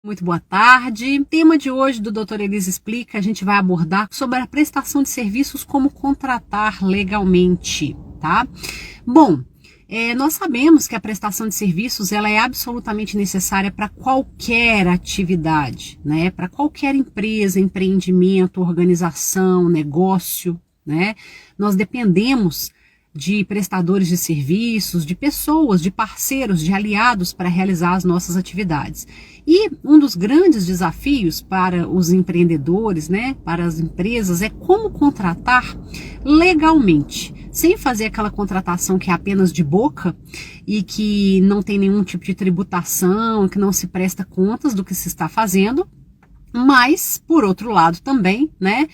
Muito boa tarde. O tema de hoje do Dr. Elisa Explica, a gente vai abordar sobre a prestação de serviços, como contratar legalmente, tá? Bom, nós sabemos que a prestação de serviços ela é absolutamente necessária para qualquer atividade, né? Para qualquer empresa, empreendimento, organização, negócio, né? Nós dependemos de prestadores de serviços, de pessoas, de parceiros, de aliados para realizar as nossas atividades. E um dos grandes desafios para os empreendedores, né, para as empresas, é como contratar legalmente, sem fazer aquela contratação que é apenas de boca e que não tem nenhum tipo de tributação, que não se presta contas do que se está fazendo. Mas, por outro lado também, né,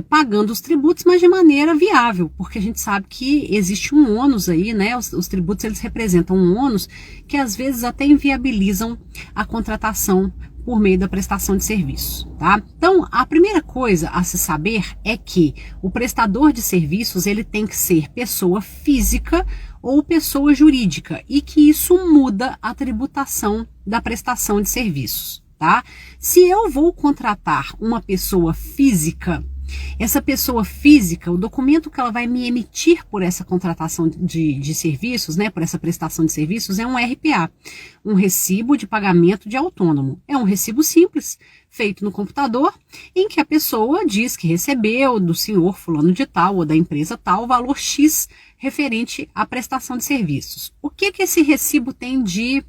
pagando os tributos, mas de maneira viável, porque a gente sabe que existe um ônus aí, né, os tributos eles representam um ônus que às vezes até inviabilizam a contratação por meio da prestação de serviços, tá? Então, a primeira coisa a se saber é que o prestador de serviços, ele tem que ser pessoa física ou pessoa jurídica, e que isso muda a tributação da prestação de serviços. Tá? Se eu vou contratar uma pessoa física, essa pessoa física, o documento que ela vai me emitir por essa contratação de serviços, né, por essa prestação de serviços, é um RPA, um recibo de pagamento de autônomo. É um recibo simples, feito no computador, em que a pessoa diz que recebeu do senhor fulano de tal ou da empresa tal, valor X referente à prestação de serviços. O que esse recibo tem de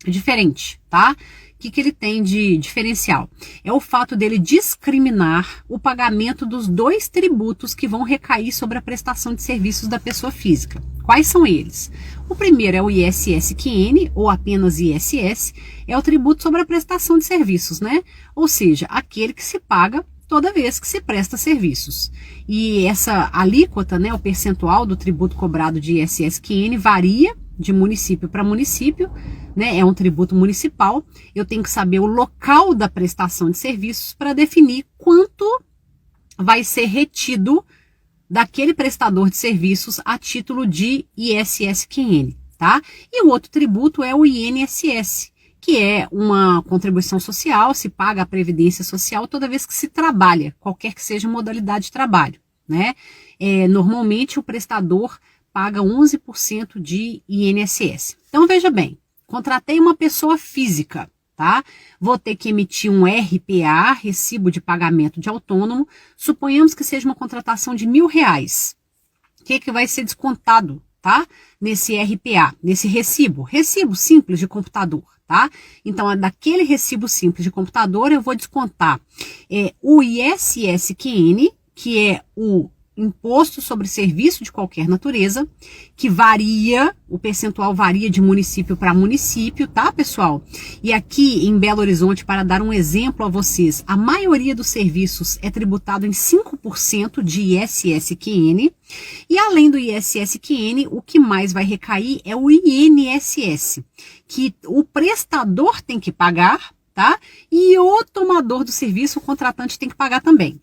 diferente, tá? O que ele tem de diferencial? É o fato dele discriminar o pagamento dos dois tributos que vão recair sobre a prestação de serviços da pessoa física. Quais são eles? O primeiro é o ISS-QN, ou apenas ISS, é o tributo sobre a prestação de serviços, né? Ou seja, aquele que se paga toda vez que se presta serviços. E essa alíquota, né, o percentual do tributo cobrado de ISS-QN varia de município para município, né? É um tributo municipal. Eu tenho que saber o local da prestação de serviços para definir quanto vai ser retido daquele prestador de serviços a título de ISS-QN, tá? E o outro tributo é o INSS, que é uma contribuição social, se paga a previdência social toda vez que se trabalha, qualquer que seja a modalidade de trabalho, né? Normalmente o prestador paga 11% de INSS. Então, veja bem, contratei uma pessoa física, tá? Vou ter que emitir um RPA, recibo de pagamento de autônomo, suponhamos que seja uma contratação de R$1.000. O que vai ser descontado, tá? Nesse RPA, nesse recibo simples de computador, tá? Então, daquele recibo simples de computador, eu vou descontar o ISS-QN, que é o imposto sobre serviço de qualquer natureza, que varia, o percentual varia de município para município, tá, pessoal? E aqui em Belo Horizonte, para dar um exemplo a vocês, a maioria dos serviços é tributado em 5% de ISS-QN, e além do ISS-QN, o que mais vai recair é o INSS, que o prestador tem que pagar, tá? E o tomador do serviço, o contratante, tem que pagar também.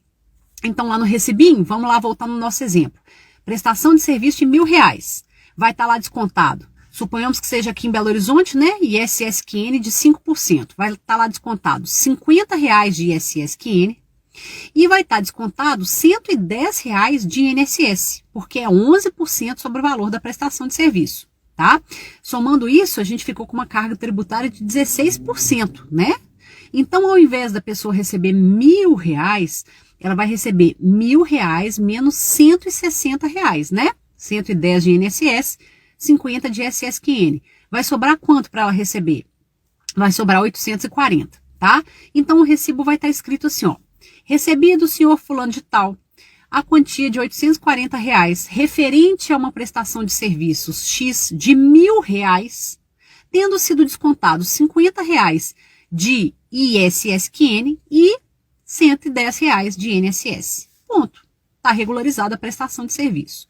Então, lá no recibinho, vamos lá voltar no nosso exemplo. Prestação de serviço de R$1.000. Vai estar lá descontado. Suponhamos que seja aqui em Belo Horizonte, né? ISS-QN de 5%. Vai estar lá descontado R$50 de ISS-QN. E vai estar descontado R$110 de INSS, porque é 11% sobre o valor da prestação de serviço, tá? Somando isso, a gente ficou com uma carga tributária de 16%, né? Então, ao invés da pessoa receber R$1.000, ela vai receber R$1.000 menos R$160, né? 110 de INSS, 50 de ISS-QN. Vai sobrar quanto para ela receber? Vai sobrar 840, tá? Então, o recibo vai estar escrito assim, ó. Recebi do senhor fulano de tal a quantia de R$840, referente a uma prestação de serviços X de R$1.000, tendo sido descontado R$50 de ISS-QN e R$110 de INSS. Ponto. Está regularizada a prestação de serviço.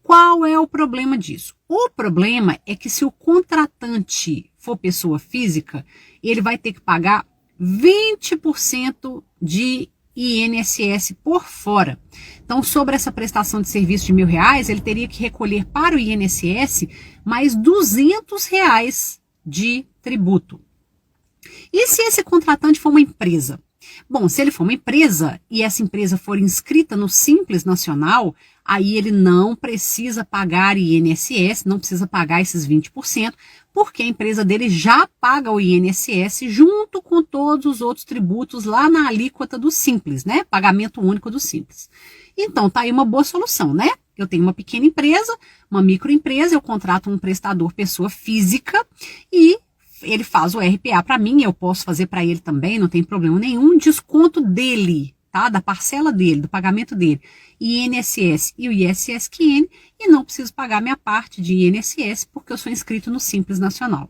Qual é o problema disso? O problema é que se o contratante for pessoa física, ele vai ter que pagar 20% de INSS por fora. Então, sobre essa prestação de serviço de R$1.000, ele teria que recolher para o INSS mais R$200 de tributo. E se esse contratante for uma empresa? Bom, se ele for uma empresa e essa empresa for inscrita no Simples Nacional, aí ele não precisa pagar INSS, não precisa pagar esses 20%, porque a empresa dele já paga o INSS junto com todos os outros tributos lá na alíquota do Simples, né? Pagamento único do Simples. Então, tá aí uma boa solução, né? Eu tenho uma pequena empresa, uma microempresa, eu contrato um prestador pessoa física e ele faz o RPA para mim, eu posso fazer para ele também, não tem problema nenhum, desconto dele, tá? Da parcela dele, do pagamento dele, INSS e o ISSQN, e não preciso pagar minha parte de INSS porque eu sou inscrito no Simples Nacional.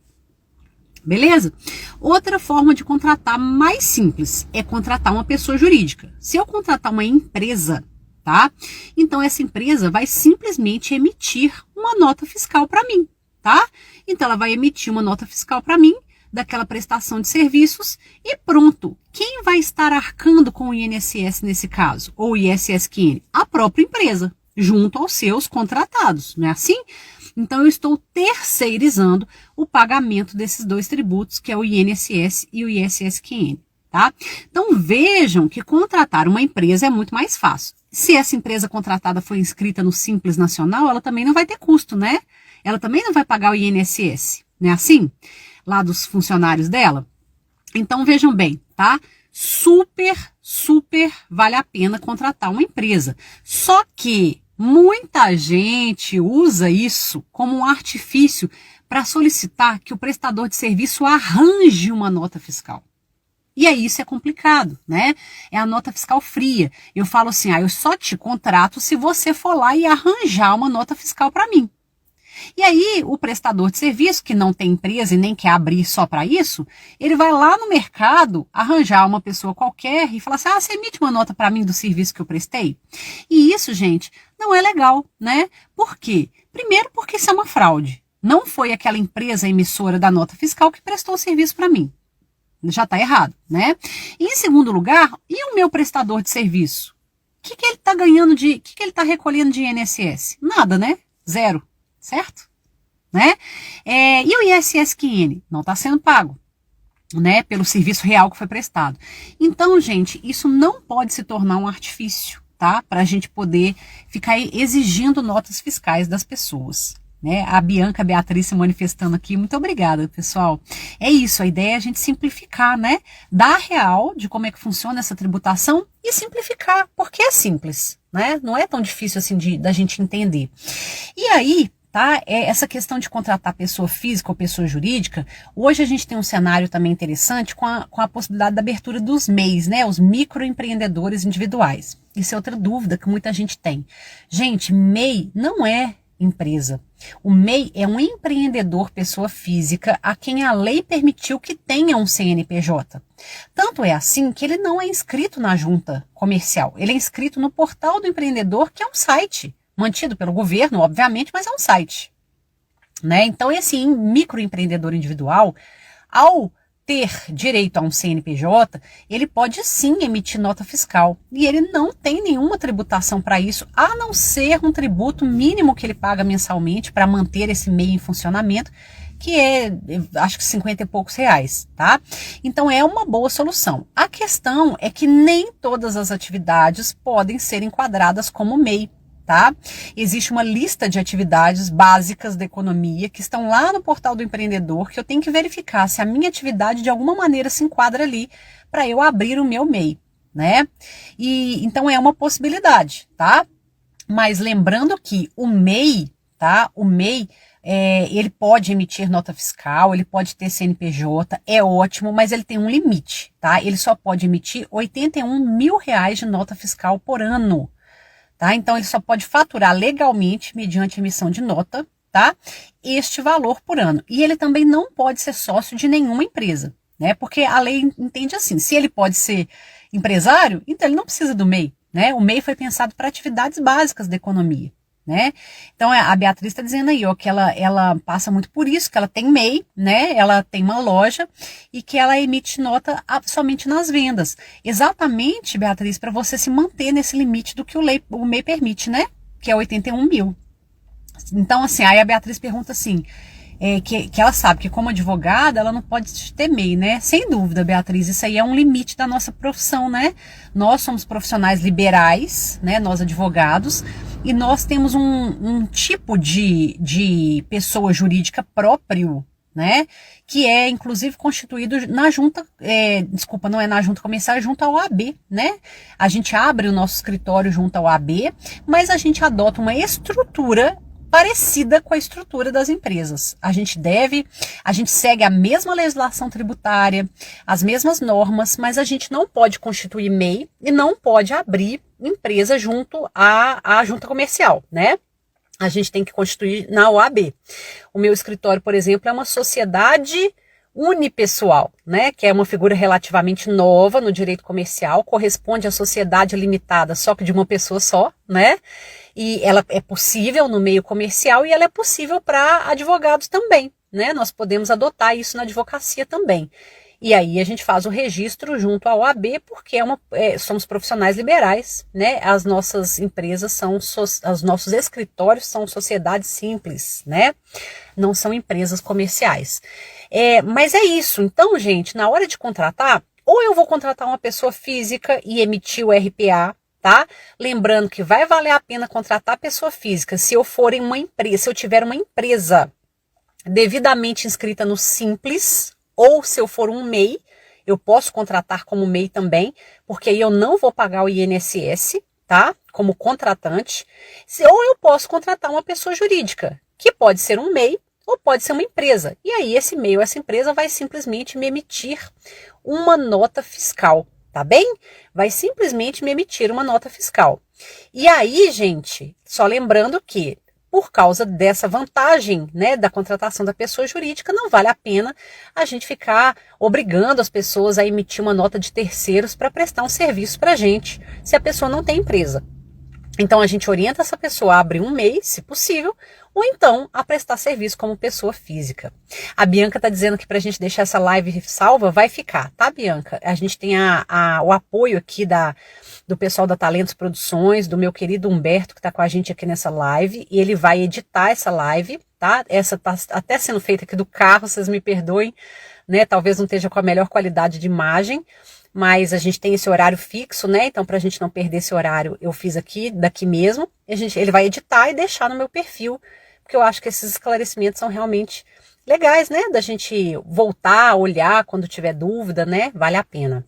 Beleza? Outra forma de contratar mais simples é contratar uma pessoa jurídica. Se eu contratar uma empresa, tá? Então essa empresa vai simplesmente emitir uma nota fiscal para mim, tá? Então ela vai emitir uma nota fiscal para mim daquela prestação de serviços e pronto. Quem vai estar arcando com o INSS nesse caso? Ou o ISSQN? A própria empresa, junto aos seus contratados, não é assim? Então eu estou terceirizando o pagamento desses dois tributos, que é o INSS e o ISSQN, tá? Então vejam que contratar uma empresa é muito mais fácil. Se essa empresa contratada for inscrita no Simples Nacional, ela também não vai ter custo, né? Ela também não vai pagar o INSS, não é assim? Lá dos funcionários dela. Então vejam bem, tá? Super vale a pena contratar uma empresa. Só que muita gente usa isso como um artifício para solicitar que o prestador de serviço arranje uma nota fiscal. E aí isso é complicado, né? É a nota fiscal fria. Eu falo assim, eu só te contrato se você for lá e arranjar uma nota fiscal para mim. E aí o prestador de serviço, que não tem empresa e nem quer abrir só para isso, ele vai lá no mercado arranjar uma pessoa qualquer e falar assim, você emite uma nota para mim do serviço que eu prestei? E isso, gente, não é legal, né? Por quê? Primeiro porque isso é uma fraude. Não foi aquela empresa emissora da nota fiscal que prestou o serviço para mim. Já está errado, né? E em segundo lugar, e o meu prestador de serviço? O que ele está ganhando o que ele está recolhendo de INSS? Nada, né? Zero. Certo? Né? E o ISSQN não está sendo pago, né? Pelo serviço real que foi prestado. Então, gente, isso não pode se tornar um artifício, tá? Para a gente poder ficar exigindo notas fiscais das pessoas. Né? A Beatriz se manifestando aqui, muito obrigada, pessoal. É isso, a ideia é a gente simplificar, né? Dar real de como é que funciona essa tributação e simplificar, porque é simples, né? Não é tão difícil assim da gente entender. E aí, tá? Essa questão de contratar pessoa física ou pessoa jurídica, hoje a gente tem um cenário também interessante com a possibilidade da abertura dos MEIs, né? Os microempreendedores individuais. Isso é outra dúvida que muita gente tem. Gente, MEI não é empresa. O MEI é um empreendedor pessoa física a quem a lei permitiu que tenha um CNPJ. Tanto é assim que ele não é inscrito na junta comercial. Ele é inscrito no Portal do Empreendedor, que é um site mantido pelo governo, obviamente, mas é um site, né? Então, esse microempreendedor individual, ao ter direito a um CNPJ, ele pode sim emitir nota fiscal. E ele não tem nenhuma tributação para isso, a não ser um tributo mínimo que ele paga mensalmente para manter esse MEI em funcionamento, que é, acho que 50 e poucos reais, tá? Então é uma boa solução. A questão é que nem todas as atividades podem ser enquadradas como MEI. Tá? Existe uma lista de atividades básicas da economia que estão lá no Portal do Empreendedor, que eu tenho que verificar se a minha atividade de alguma maneira se enquadra ali para eu abrir o meu MEI, né? E então é uma possibilidade, tá? Mas lembrando que o MEI, tá? O MEI ele pode emitir nota fiscal, ele pode ter CNPJ, é ótimo, mas ele tem um limite, tá? Ele só pode emitir R$81 mil de nota fiscal por ano. Tá? Então, ele só pode faturar legalmente, mediante emissão de nota, tá? Este valor por ano. E ele também não pode ser sócio de nenhuma empresa, né? Porque a lei entende assim, se ele pode ser empresário, então ele não precisa do MEI, né? O MEI foi pensado para atividades básicas da economia, né? Então, a Beatriz está dizendo aí, ó, que ela passa muito por isso, que ela tem MEI, né? Ela tem uma loja e que ela emite nota somente nas vendas. Exatamente, Beatriz, para você se manter nesse limite do que o MEI permite, né? Que é 81 mil. Então, assim, aí a Beatriz pergunta assim, que ela sabe que como advogada ela não pode ter MEI, né? Sem dúvida, Beatriz, isso aí é um limite da nossa profissão, né? Nós somos profissionais liberais, né? Nós advogados, e nós temos um tipo de pessoa jurídica próprio, né? Que é inclusive constituído na junta, não é na junta comercial, é junto ao OAB, né? A gente abre o nosso escritório junto ao OAB, mas a gente adota uma estrutura parecida com a estrutura das empresas. A gente segue a mesma legislação tributária, as mesmas normas, mas a gente não pode constituir MEI e não pode abrir empresa junto à junta comercial, né? A gente tem que constituir na OAB. O meu escritório, por exemplo, é uma sociedade unipessoal, né? Que é uma figura relativamente nova no direito comercial, corresponde à sociedade limitada, só que de uma pessoa só, né? E ela é possível no meio comercial e ela é possível para advogados também, né? Nós podemos adotar isso na advocacia também. E aí a gente faz o registro junto à OAB porque somos profissionais liberais, né? As nossas empresas os nossos escritórios são sociedades simples, né? Não são empresas comerciais. Mas é isso. Então, gente, na hora de contratar, ou eu vou contratar uma pessoa física e emitir o RPA, tá? Lembrando que vai valer a pena contratar a pessoa física se eu tiver uma empresa devidamente inscrita no Simples, ou se eu for um MEI, eu posso contratar como MEI também, porque aí eu não vou pagar o INSS, tá? Como contratante. Ou eu posso contratar uma pessoa jurídica, que pode ser um MEI ou pode ser uma empresa. E aí esse MEI ou essa empresa vai simplesmente me emitir uma nota fiscal, tá bem? Vai simplesmente me emitir uma nota fiscal. E aí, gente, só lembrando que por causa dessa vantagem, né, da contratação da pessoa jurídica, não vale a pena a gente ficar obrigando as pessoas a emitir uma nota de terceiros para prestar um serviço para a gente, se a pessoa não tem empresa. Então a gente orienta essa pessoa a abrir um MEI, se possível, ou então a prestar serviço como pessoa física. A Bianca está dizendo que para a gente deixar essa live salva, vai ficar, tá, Bianca? A gente tem o apoio aqui do pessoal da Talentos Produções, do meu querido Humberto, que está com a gente aqui nessa live, e ele vai editar essa live, tá? Essa está até sendo feita aqui do carro, vocês me perdoem, né? Talvez não esteja com a melhor qualidade de imagem, mas a gente tem esse horário fixo, né? Então, para a gente não perder esse horário, eu fiz daqui mesmo. Ele vai editar e deixar no meu perfil, porque eu acho que esses esclarecimentos são realmente legais, né? Da gente voltar, olhar quando tiver dúvida, né? Vale a pena.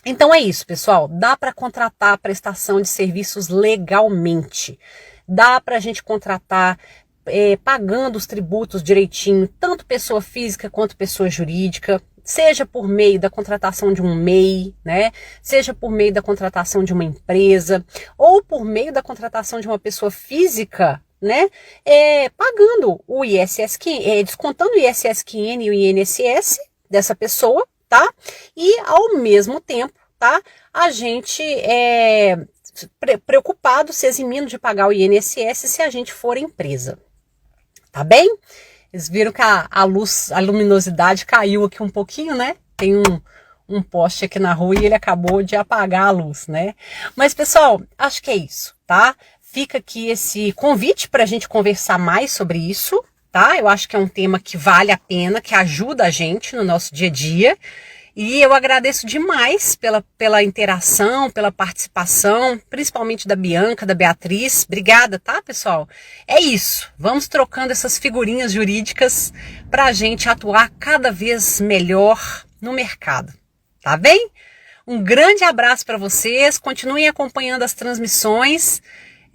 Então é isso, pessoal. Dá para contratar a prestação de serviços legalmente. Dá para a gente contratar pagando os tributos direitinho, tanto pessoa física quanto pessoa jurídica. Seja por meio da contratação de um MEI, né? Seja por meio da contratação de uma empresa, ou por meio da contratação de uma pessoa física, né? Pagando o ISS, descontando o ISS-QN e o INSS dessa pessoa, tá? E ao mesmo tempo, tá? A gente preocupado, se eximindo de pagar o INSS se a gente for empresa, tá bem? Vocês viram que a luminosidade caiu aqui um pouquinho, né? Tem um poste aqui na rua e ele acabou de apagar a luz, né? Mas, pessoal, acho que é isso, tá? Fica aqui esse convite para a gente conversar mais sobre isso, tá? Eu acho que é um tema que vale a pena, que ajuda a gente no nosso dia a dia. E eu agradeço demais pela interação, pela participação, principalmente da Bianca, da Beatriz. Obrigada, tá, pessoal? É isso. Vamos trocando essas figurinhas jurídicas para a gente atuar cada vez melhor no mercado. Tá bem? Um grande abraço para vocês. Continuem acompanhando as transmissões.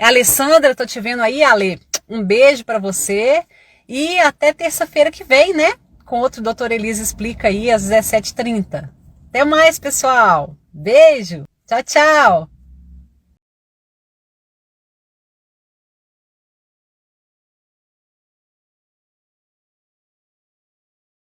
Alessandra, eu tô te vendo aí, Ale. Um beijo para você. E até terça-feira que vem, né? Com outro Doutora Elisa Explica aí às 17h30. Até mais, pessoal. Beijo. Tchau, tchau.